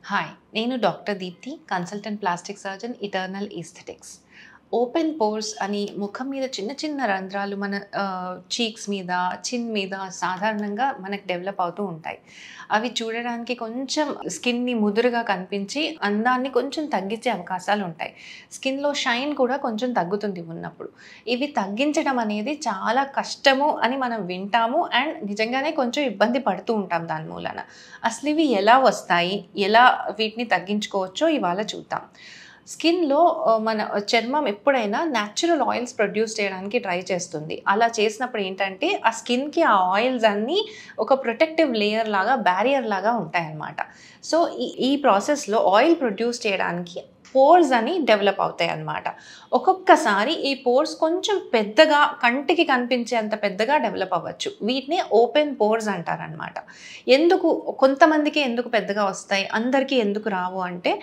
Hi, నేను doctor Deepti, consultant plastic surgeon, Eternal Aesthetics. Open pores అని ముఖం మీద చిన్న చిన్న రంధ్రాలు మన చీక్స్ మీద, చిన్ మీద సాధారణంగా మనకు డెవలప్ అవుతూ ఉంటాయి. అవి చూడడానికి కొంచెం స్కిన్ని ముదురుగా కనిపించి అందాన్ని కొంచెం తగ్గించే అవకాశాలు ఉంటాయి. స్కిన్లో షైన్ కూడా కొంచెం తగ్గుతుంది ఉన్నప్పుడు. ఇవి తగ్గించడం అనేది చాలా కష్టము అని మనం వింటాము అండ్ నిజంగానే కొంచెం ఇబ్బంది పడుతూ ఉంటాం దాని మూలన. అసలు ఇవి ఎలా వస్తాయి, ఎలా వీటిని తగ్గించుకోవచ్చో ఇవాళ చూద్దాం. స్కిన్లో మన చర్మం ఎప్పుడైనా న్యాచురల్ ఆయిల్స్ ప్రొడ్యూస్ చేయడానికి ట్రై చేస్తుంది. అలా చేసినప్పుడు ఏంటంటే ఆ స్కిన్కి ఆ ఆయిల్స్ అన్నీ ఒక ప్రొటెక్టివ్ లేయర్ లాగా, బ్యారియర్ లాగా ఉంటాయన్నమాట. సో ఈ ప్రాసెస్లో ఆయిల్ ప్రొడ్యూస్ చేయడానికి పోర్స్ అని డెవలప్ అవుతాయి అన్నమాట. ఒక్కొక్కసారి ఈ పోర్స్ కొంచెం పెద్దగా, కంటికి కనిపించేంత పెద్దగా డెవలప్ అవ్వచ్చు. వీటిని ఓపెన్ పోర్స్ అంటారనమాట. కొంతమందికి ఎందుకు పెద్దగా వస్తాయి, అందరికీ ఎందుకు రావు అంటే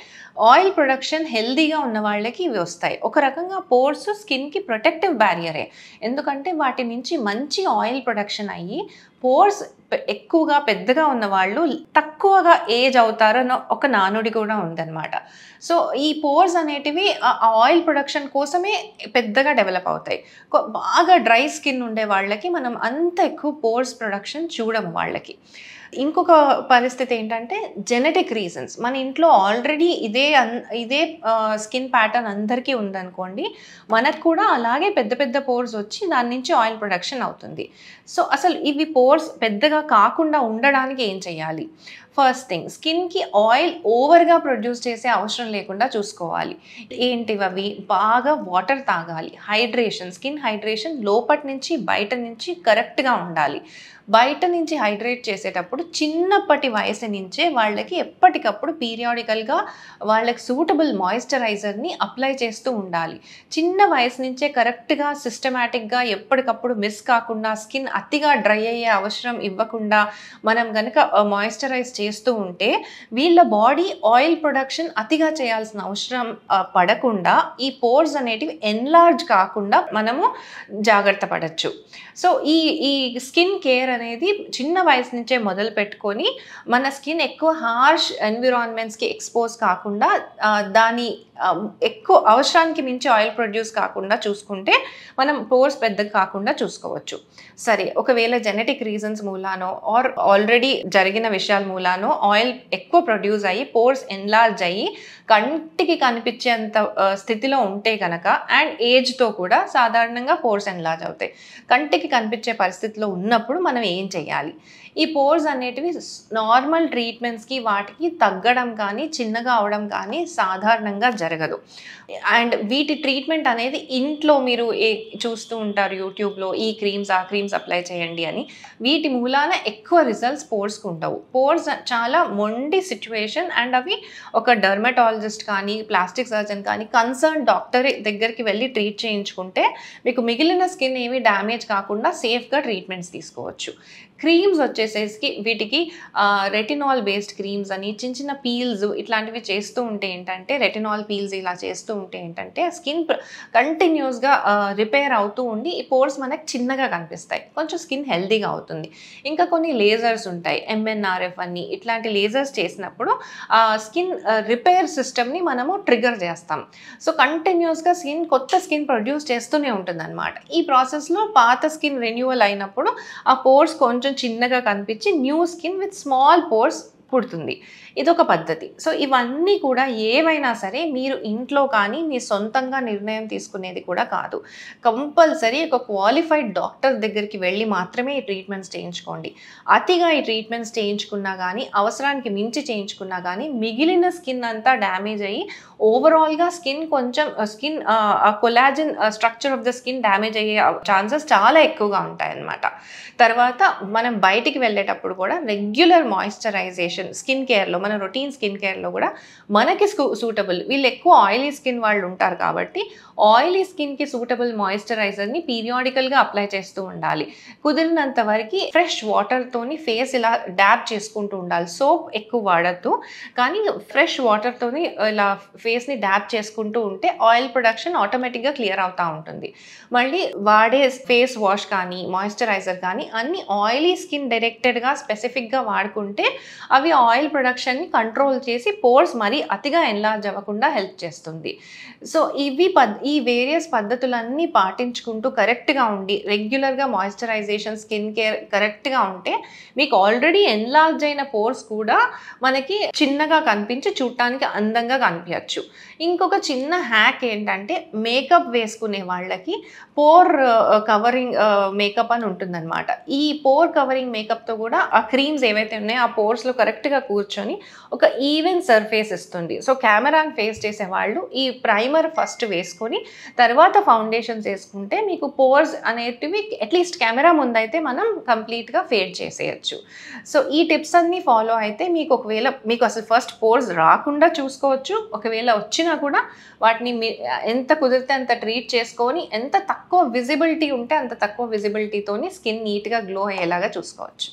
ఆయిల్ ప్రొడక్షన్ హెల్దీగా ఉన్న వాళ్ళకి ఇవి వస్తాయి. ఒక రకంగా పోర్స్ స్కిన్కి ప్రొటెక్టివ్ బ్యారియరే. ఎందుకంటే వాటి నుంచి మంచి ఆయిల్ ప్రొడక్షన్ అయ్యి పోర్స్ ఎక్కువగా పెద్దగా ఉన్న వాళ్ళు తక్కువగా ఏజ్ అవుతారన్న ఒక నానుడి కూడా ఉందన్నమాట. సో ఈ పోర్స్ అనేటివి ఆయిల్ ప్రొడక్షన్ కోసమే పెద్దగా డెవలప్ అవుతాయి. బాగా డ్రై స్కిన్ ఉండే వాళ్ళకి మనం అంత ఎక్కువ పోర్స్ ప్రొడక్షన్ చూడము వాళ్ళకి. ఇంకొక పరిస్థితి ఏంటంటే జెనెటిక్ రీజన్స్. మన ఇంట్లో ఆల్రెడీ ఇదే స్కిన్ ప్యాటర్న్ అందరికీ ఉందనుకోండి, మనకు కూడా అలాగే పెద్ద పెద్ద పోర్స్ వచ్చి దాని నుంచి ఆయిల్ ప్రొడక్షన్ అవుతుంది. సో అసలు ఇవి పోర్స్ పెద్దగా కాకుండా ఉండడానికి ఏం చేయాలి? ఫస్ట్ థింగ్, స్కిన్కి ఆయిల్ ఓవర్గా ప్రొడ్యూస్ చేసే అవసరం లేకుండా చూసుకోవాలి. ఏంటివి అవి? బాగా వాటర్ తాగాలి. హైడ్రేషన్, స్కిన్ హైడ్రేషన్ లోపటి నుంచి బయట నుంచి కరెక్ట్గా ఉండాలి. బయట నుంచి హైడ్రేట్ చేసేటప్పుడు చిన్నప్పటి వయసు నుంచే వాళ్ళకి ఎప్పటికప్పుడు పీరియాడికల్గా వాళ్ళకి సూటబుల్ మాయిశ్చరైజర్ని అప్లై చేస్తూ ఉండాలి. చిన్న వయసు నుంచే కరెక్ట్గా సిస్టమేటిక్గా ఎప్పటికప్పుడు మిస్ కాకుండా, స్కిన్ అతిగా డ్రై అయ్యే అవసరం ఇవ్వకుండా మనం కనుక మాయిశ్చరైజ్ చేస్తూ ఉంటే వీళ్ళ బాడీ ఆయిల్ ప్రొడక్షన్ అతిగా చేయాల్సిన అవసరం పడకుండా ఈ పోర్స్ అనేటివి ఎన్లార్జ్ కాకుండా మనము జాగ్రత్త పడచ్చు. సో ఈ స్కిన్ కేర్ అనేది చిన్న వయసు నుంచే మొదలు పెట్టుకొని మన స్కిన్ ఎక్కువ హార్ష్ ఎన్విరాన్మెంట్స్కి ఎక్స్పోజ్ కాకుండా, దాని ఎక్కువ అవసరానికి మించి ఆయిల్ ప్రొడ్యూస్ కాకుండా చూసుకుంటే మనం పోర్స్ పెద్దగా కాకుండా చూసుకోవచ్చు. సరే, ఒకవేళ జెనెటిక్ రీజన్స్ మూలానో ఆర్ ఆల్రెడీ జరిగిన విషయాల మూలానో ఆయిల్ ఎక్కువ ప్రొడ్యూస్ అయ్యి పోర్స్ ఎన్లార్జ్ అయ్యి కంటికి కనిపించేంత స్థితిలో ఉంటే కనుక, అండ్ ఏజ్తో కూడా సాధారణంగా పోర్స్ ఎన్లార్జ్ అవుతాయి. కంటికి కనిపించే పరిస్థితిలో ఉన్నప్పుడు మనం ఏం చేయాలి? ఈ పోర్స్ అనేటివి నార్మల్ ట్రీట్మెంట్స్కి వాటికి తగ్గడం కానీ చిన్నగా అవడం కానీ సాధారణంగా జరగదు. అండ్ వీటి ట్రీట్మెంట్ అనేది ఇంట్లో మీరు చూస్తూ ఉంటారు యూట్యూబ్లో, ఈ క్రీమ్స్ ఆ క్రీమ్స్ అప్లై చేయండి అని. వీటి మూలాన ఎక్కువ రిజల్ట్స్ పోర్స్కి ఉండవు. పోర్స్ చాలా మొండి సిచ్యువేషన్ అండ్ అవి ఒక డర్మటాలజిస్ట్ కానీ, ప్లాస్టిక్ సర్జన్ కానీ, కన్సర్న్ డాక్టర్ దగ్గరికి వెళ్ళి ట్రీట్ చేయించుకుంటే మీకు మిగిలిన స్కిన్ ఏమీ డ్యామేజ్ కాకుండా సేఫ్గా ట్రీట్మెంట్స్ తీసుకోవచ్చు. క్రీమ్స్ వచ్చేసేసి వీటికి రెటినాల్ బేస్డ్ క్రీమ్స్ అని, చిన్న చిన్న పీల్స్ ఇట్లాంటివి చేస్తూ ఉంటే ఏంటంటే, రెటినాల్ పీల్స్ ఇలా చేస్తూ ఉంటే ఏంటంటే స్కిన్ కంటిన్యూస్గా రిపేర్ అవుతూ ఉండి ఈ పోర్స్ మనకు చిన్నగా కనిపిస్తాయి, కొంచెం స్కిన్ హెల్దీగా అవుతుంది. ఇంకా కొన్ని లేజర్స్ ఉంటాయి, MNRF అని. ఇట్లాంటి లేజర్స్ చేసినప్పుడు స్కిన్ రిపేర్ సిస్టమ్ని మనము ట్రిగర్ చేస్తాం. సో కంటిన్యూస్గా కొత్త స్కిన్ ప్రొడ్యూస్ చేస్తూనే ఉంటుంది అనమాట. ఈ ప్రాసెస్లో పాత స్కిన్ రెన్యూవల్ అయినప్పుడు ఆ పోర్స్ కొంచెం చిన్నగా కనిపించి new skin with small pores పుడుతుంది. ఇదొక పద్ధతి. సో ఇవన్నీ కూడా ఏవైనా సరే మీరు ఇంట్లో కానీ మీ సొంతంగా నిర్ణయం తీసుకునేది కూడా కాదు. కంపల్సరీ ఒక క్వాలిఫైడ్ డాక్టర్ దగ్గరికి వెళ్ళి మాత్రమే ఈ ట్రీట్మెంట్స్ చేయించుకోండి. అతిగా ఈ ట్రీట్మెంట్స్ చేయించుకున్నా కానీ, అవసరానికి మించి చేయించుకున్నా కానీ మిగిలిన స్కిన్ అంతా డ్యామేజ్ అయ్యి ఓవరాల్గా skin collagen structure of the skin damage అయ్యే ఛాన్సెస్ చాలా ఎక్కువగా ఉంటాయన్నమాట. తర్వాత మనం బయటికి వెళ్ళేటప్పుడు కూడా రెగ్యులర్ మాయిశ్చరైజేషన్ స్కిన్ కేర్లో, మన రొటీన్ స్కిన్ కేర్లో కూడా మనకి సూటబుల్, వీళ్ళు ఎక్కువ ఆయిలీ స్కిన్ వాళ్ళు ఉంటారు కాబట్టి ఆయిలీ స్కిన్కి సూటబుల్ మాయిశ్చరైజర్ని పీరియాడికల్గా అప్లై చేస్తూ ఉండాలి. కుదిరినంత వరకు ఫ్రెష్ వాటర్తోని ఫేస్ ఇలా డ్యాబ్ చేసుకుంటూ ఉండాలి. సోప్ ఎక్కువ వాడద్దు, కానీ ఫ్రెష్ వాటర్తోని ఇలా ఫేస్ని డ్యాబ్ చేసుకుంటూ ఉంటే ఆయిల్ ప్రొడక్షన్ ఆటోమేటిక్గా క్లియర్ అవుతూ ఉంటుంది. మళ్ళీ వాడే ఫేస్ వాష్ కానీ, మాయిశ్చరైజర్ కానీ అన్ని ఆయిలీ స్కిన్ డైరెక్టెడ్గా స్పెసిఫిక్గా వాడుకుంటే అవి అవి ఆయిల్ ప్రొడక్షన్ని కంట్రోల్ చేసి పోర్స్ మరీ అతిగా ఎన్లార్జ్ అవ్వకుండా హెల్ప్ చేస్తుంది. సో ఈ వేరియస్ పద్ధతులన్నీ పాటించుకుంటూ కరెక్ట్గా ఉండి రెగ్యులర్గా మాయిశ్చరైజేషన్ స్కిన్ కేర్ కరెక్ట్గా ఉంటే మీకు ఆల్రెడీ ఎన్లార్జ్ అయిన పోర్స్ కూడా మనకి చిన్నగా కనిపించి చూడటానికి అందంగా కనిపించచ్చు. ఇంకొక చిన్న హ్యాక్ ఏంటంటే మేకప్ వేసుకునే వాళ్ళకి పోర్ కవరింగ్ మేకప్ అని ఉంటుందన్నమాట. ఈ పోర్ కవరింగ్ మేకప్తో కూడా ఆ క్రీమ్స్ ఏవైతే ఉన్నాయో ఆ పోర్స్లో కరెక్ట్గా కూర్చొని ఒక ఈవెన్ సర్ఫేస్ ఇస్తుంది. సో కెమెరాని ఫేస్ చేసే వాళ్ళు ఈ ప్రైమర్ ఫస్ట్ వేసుకొని తర్వాత ఫౌండేషన్స్ వేసుకుంటే మీకు పోర్స్ అనేటివి అట్లీస్ట్ కెమెరా ముందైతే మనం కంప్లీట్గా ఫేడ్ చేసేయచ్చు. సో ఈ టిప్స్ అన్నీ ఫాలో అయితే మీకు ఒకవేళ మీకు అసలు ఫస్ట్ పోర్స్ రాకుండా చూసుకోవచ్చు. ఒకవేళ వచ్చినా కూడా వాటిని ఎంత కుదిరితే అంత ట్రీట్ చేసుకొని ఎంత తక్కువ విజిబిలిటీ ఉంటే అంత తక్కువ విజిబిలిటీతోని స్కిన్ నీట్గా గ్లో అయ్యేలాగా చూసుకోవచ్చు.